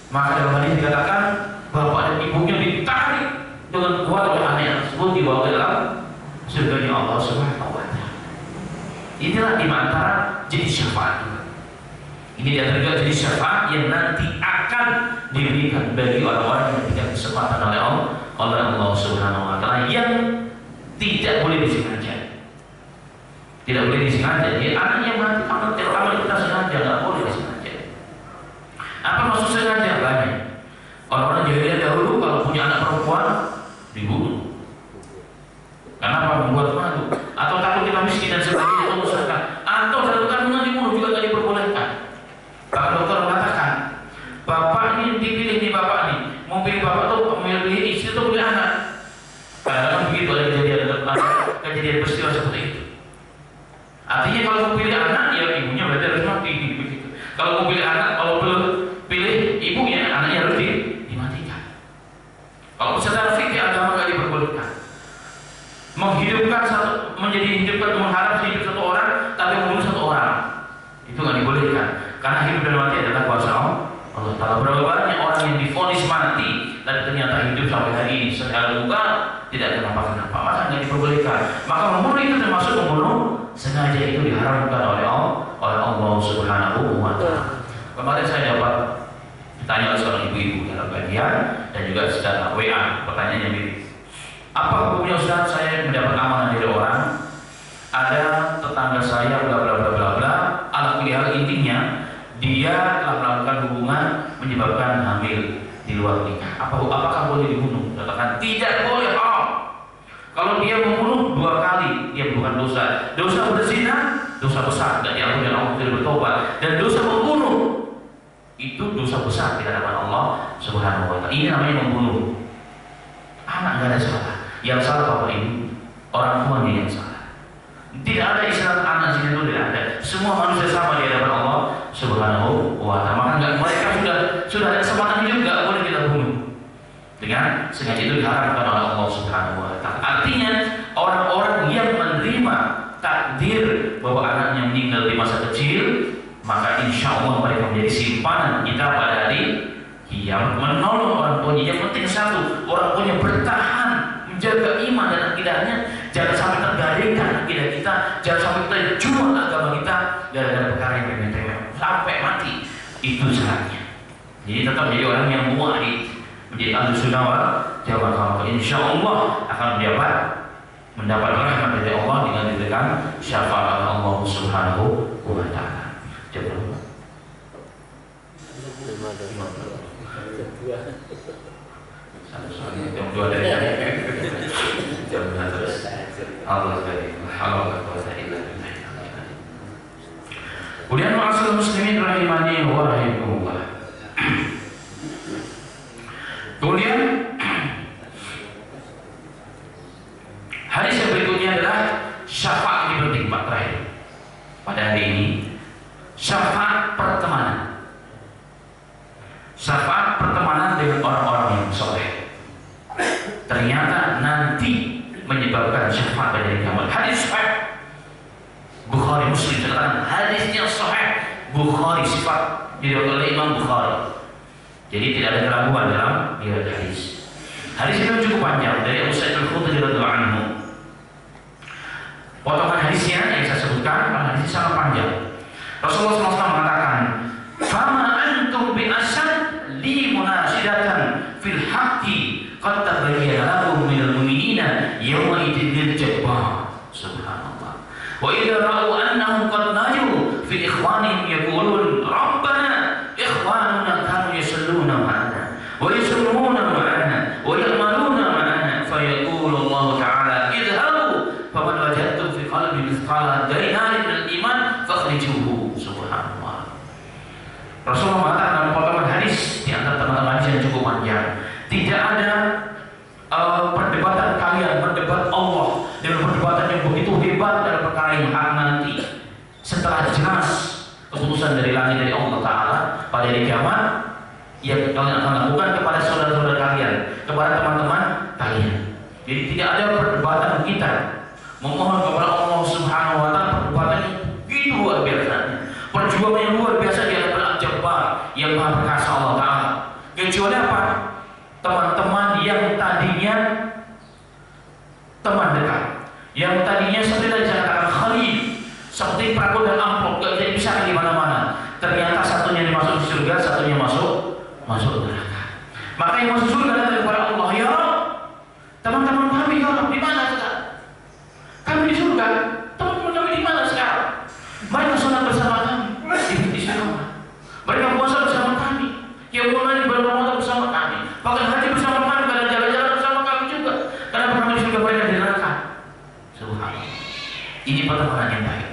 Maka dalam hadis dikatakan, bapak dan ibunya ditarik dengan kuat oleh anak yang tersebut dibawa ke dalam surganya Allah Subhanahu wa Ta'ala. Inilah di antara jenis syafaat. Ini dia juga jenis syafaat yang nanti akan diberikan bagi orang-orang yang diberikan kesempatan oleh Allah Subhanahu wa Ta'ala yang tidak boleh disengaja. Tidak boleh disengaja. Jadi anak yang mati amal kita sengaja, nggak boleh disengaja. Apa maksud sengaja? Banyak. Orang-orang jahiliyah dahulu kalau punya anak perempuan dibunuh. Kenapa? Membuat malu. Atau takut kita miskin dan sebagainya, atau usahakan. Atau dalam kandungan dibunuh juga tidak diperbolehkan. Pak dokter mengatakan, bapak ini dipilih nih, bapak nih mau pilih bapak tuh memilih istri tuh pilih anak. Kadang-kadang begitu ada kejadian peristiwa seperti itu. Artinya kalau mau pilih anak, ya ibunya berarti harus mati begitu. Kalau mau pilih anak, kalau belum pilih ibunya, anaknya harus dimatikan. Kalau secara fikih agama nggak diperbolehkan. Mengharap hidup satu orang, tapi membunuh satu orang, itu nggak dibolehkan. Karena hidup dan mati adalah kuasa Allah Ta'ala. Berapa banyak orang yang divonis mati dan ternyata hidup sampai hari ini secara luka tidak kenapa-kenapa, maka nggak diperbolehkan. Maka membunuh itu termasuk membunuh sengaja, itu diharamkan oleh Allah Subhanahu wa Ta'ala. Kemarin saya dapat ditanya oleh seorang ibu-ibu dalam kajian dan juga secara WA, pertanyaannya mirip. Apa hukumnya Ustaz, saya mendapat amanah dari orang, ada tetangga saya bla bla bla bla bla, ala kulihal intinya dia telah melakukan hubungan menyebabkan hamil di luar nikah. Apakah boleh dibunuh? Katakan tidak boleh. Kalau dia membunuh 2 kali, dia bukan dosa. Dosa berzina, dosa besar, tidak diampuni oleh Allah, tidak bertobat. Dan dosa membunuh itu dosa besar di hadapan Allah Subhanahu wa Ta'ala. Ini namanya membunuh. Anak nggak ada salah. Yang salah bapak ini, orang tuanya yang salah. Tidak ada istilah anak sini itu, tidak ada. Semua manusia sama di hadapan Allah Subhanahu wa Ta'ala. Maka mereka sudah ada kesempatan hidup, nggak boleh kita bunuh. Dengan sengaja itu diharapkan oleh Allah Subhanahu wa Ta'ala. Artinya orang-orang yang menerima takdir bahwa anaknya meninggal di masa kecil, maka insya Allah mereka menjadi simpanan kita pada hari kiamat. Menolong orang tuanya. Yang penting satu, orang tuanya bertahan menjaga iman dan akidahnya, jangan sampai tergadaikan akidah kita, jangan sampai kita jual agama kita gara-gara perkara yang remeh-temeh sampai mati. Itu syaratnya. Jadi tetap jadi orang yang mu'ahid, menjadi ahlu-sunnah wal jamaah. Insya Allah akan mendapat rahmat dari Allah dengan diberikan syafaat Allah Subhanahu wa Ta'ala. Jemaah. Jam 2 dari jam 2 terus. Allah kemudian ma'asyiral muslimin rahimani wa rahimakumullah. Kemudian hadis yang berikutnya adalah syafaat di penting Pak terakhir pada hari ini, syafaat pertemanan. Syafaat pertemanan dengan orang-orang yang soleh ternyata nanti menyebabkan syafaat pada hari kiamat. Hadis sahih Bukhari Muslim terkatakan hadisnya sahih Bukhari, sifat diriwayatkan oleh Imam Bukhari. Jadi tidak ada keraguan dalam riwayat hadis. Hadis ini cukup panjang dari Abu Sa'id Al-Khudri radhiyallahu anhu. Potongan hadisnya yang saya sebutkan, hadisnya sangat panjang. Rasulullah SAW mengatakan, "Fama antum bi asad li munasidatan fil haqqi qad tabayyana lakum minal mu'minina yawma idin jabbar." Subhanallah. Wa idza ra'u annahum qad naju fi ikhwanihim yaqulun rabbana ikhwanuna kanu yusalluna ma'ana wa yusalluna ma'ana wa ya'maluna pada hari kiamat yang kalian akan lakukan kepada saudara-saudara kalian, kepada teman-teman kalian. Jadi tidak ada perdebatan kita memohon kepada Allah Subhanahu wa taala, perdebatan itu luar biasa. Perjuangan yang luar biasa di hadapan Al-Jabbar yang Maha Perkasa Allah Taala. Kecuali apa? Teman-teman yang tadinya teman dekat, yang tadinya seperti tadi saya katakan khalil, seperti perangko dan amplop, gak bisa dipisahkan di mana-mana. Ternyata satunya masuk surga, satunya masuk neraka. Maka yang masuk surga datang kepada Allah, ya Rabb, teman-teman kami ya Rabb, di mana sekarang? Kami di surga, teman-teman kami di mana sekarang? Mereka sholat bersama kami di surga. Mereka puasa bersama kami, yang mulai di bulan Ramadan bersama kami, bahkan haji bersama kami, dan jalan-jalan bersama kami juga. Karena kami di surga, mereka di neraka. Subhanallah. Ini pertemanan yang baik.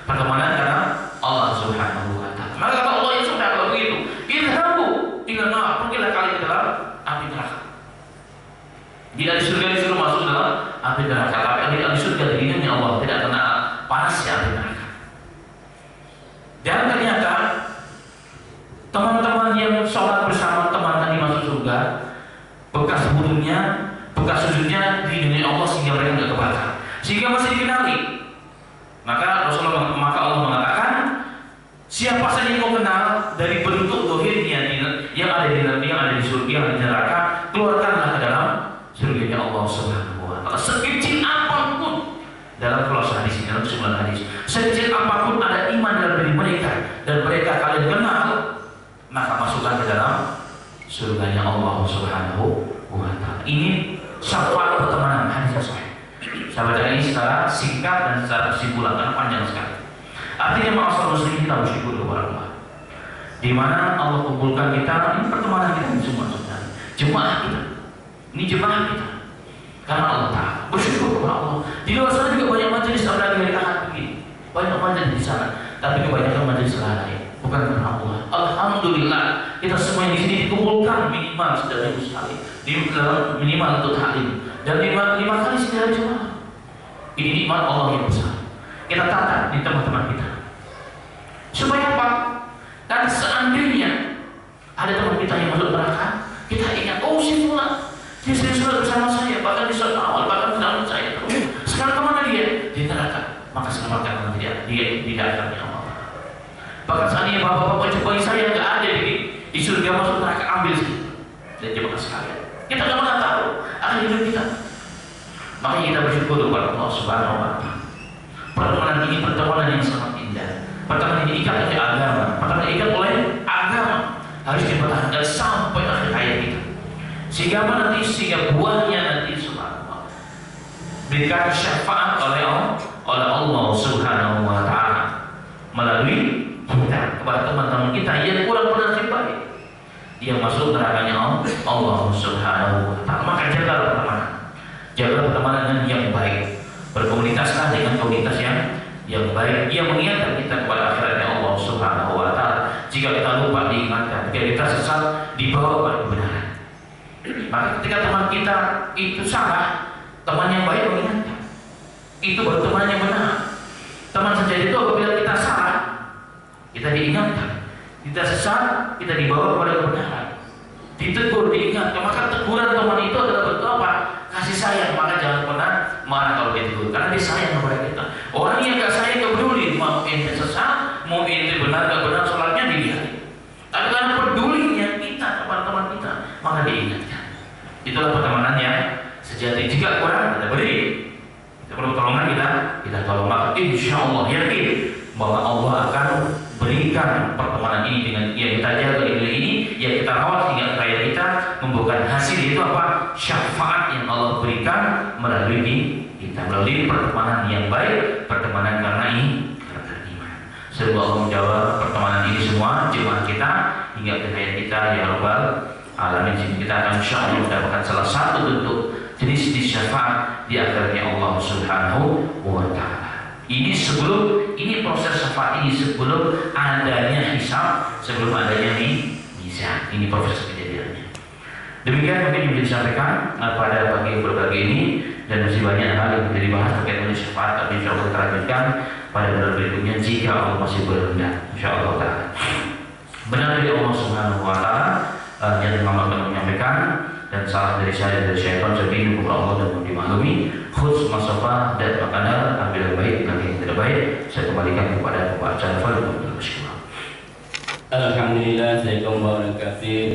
Pertemanan karena Allah Subhanahu wa taala. Maka kata Allah yang sudah kalau begitu, idhabu ila nar, pergilah kalian ke dalam api neraka. Tidak di surga disuruh masuk dalam api neraka, tapi tidak di surga dinginnya Allah, tidak kena panasnya api neraka. Dan ternyata teman-teman yang sholat bersama teman tadi masuk surga, bekas wudunya, bekas sujudnya di dunia Allah sehingga mereka tidak kebakar, sehingga masih dikenali. Maka Allah mengatakan, siapa saja yang kau kenal dari bentuk dohirnya yang ada di surga, yang ada di neraka, keluarkanlah ke dalam surganya Allah Subhanahu wa taala. Sekecil apapun, dalam khulasa hadis ini, dalam sebuah hadis, sekecil apapun ada iman dalam diri mereka dan mereka kalian kenal, maka masukkan ke dalam surganya Allah Subhanahu wa taala. Ini syafaat pertemanan, hadis yang sahih. Saya baca ini secara singkat dan secara kesimpulan karena panjang sekali. Artinya ma'asyiral muslimin, kita bersyukur kepada Allah, di mana Allah kumpulkan kita. Ini pertemanan kita semua saudara, jemaah kita. Ini jemaah kita karena Allah Taala. Bersyukur kepada Allah. Di luar sana juga banyak majelis apalagi dari taat begini. Banyak majelis di sana, tapi kebanyakan majelis lain bukan karena Allah. Alhamdulillah kita semua di sini dikumpulkan minimal setiap minggu sekali, minimal untuk taklim, dan lima kali setiap jemaah. Ini nikmat Allah yang besar. Kita tata di teman-teman kita. Supaya apa? Dan seandainya ada teman kita yang masuk neraka, kita ingat, oh si Fulan, dia sudah bersama saya, bahkan di saat awal, bahkan di dalam saya. Sekarang kemana dia? Di neraka. Maka selamatkan dia di hadapan Allah. Bahkan seandainya bapak-bapak coba saya nggak ada di surga, masuk neraka, ambil sih. Dan jemaah sekalian, kita nggak pernah tahu akan hidup kita. Makanya kita bersyukur kepada Allah Subhanahu wa taala. Pertemanan ini pertemanan yang sangat indah. Pertemanan ini ikat oleh agama. Pertemanan ikat oleh agama harus dipertahankan sampai akhir hayat kita. Sehingga sehingga buahnya nanti subhanallah berikan syafaat oleh Allah Subhanahu wa taala melalui kita kepada teman-teman kita yang kurang bernasib baik, yang masuk nerakanya Allah Subhanahu wa taala. Maka jaga pertemanan. Jaga pertemanan yang baik. Berkomunitaslah dengan komunitas yang baik, yang mengingatkan kita kepada akhiratnya Allah Subhanahu wa taala. Jika kita lupa diingatkan, jika kita sesat dibawa pada kebenaran. Maka ketika teman kita itu salah, teman yang baik mengingatkan. Itu baru teman yang benar. Teman sejati itu apabila kita salah, kita diingatkan. Kita sesat, kita dibawa kepada kebenaran. Ditegur, diingatkan. Maka teguran teman itu adalah bentuk apa? Kasih sayang. Maka jangan pernah marah kalau ditegur, karena dia sayang kepada kita. Orang yang gak sayang gak peduli, mau ente sesat, mau ente benar gak benar sholatnya dilihat. Tapi karena pedulinya kita kepada teman kita, maka diingatkan. Itulah pertemanan yang sejati. Jika kurang, kita beri. Kita perlu pertolongan, kita tolong. Maka insya Allah yakin bahwa Allah akan berikan pertemanan ini dengan yang kita jaga ini, yang kita rawat hingga kaya kita membuahkan hasil. Itu apa? Syafaat yang Allah berikan melalui kita, melalui pertemanan yang baik, pertemanan karena iman. Semoga Allah menjawab pertemanan ini semua jemaah kita hingga ke hayat kita ya Rabbal Alamin. Kita akan insya Allah mendapatkan salah satu bentuk jenis syafaat di akhirnya Allah Subhanahu wa taala. Ini proses syafaat ini sebelum adanya hisab, sebelum adanya mizan. Ini proses kejadiannya. Demikian mungkin yang disampaikan pada pagi berbagi ini, dan masih banyak hal yang bisa dibahas terkait dengan syafaat, tapi insya Allah kita lanjutkan pada bulan berikutnya jika Allah masih berkehendak. Insya Allah. Benar dari Allah Subhanahu wa taala yang Muhammad telah menyampaikan, dan salah dari saya dari syaitan, jadi kepada Allah dan dimaklumi. Khus masafah dan makanan, ambil yang baik dengan yang tidak baik. Saya kembalikan kepada pembaca Al-Fatihah. Alhamdulillah, saya kembali kasih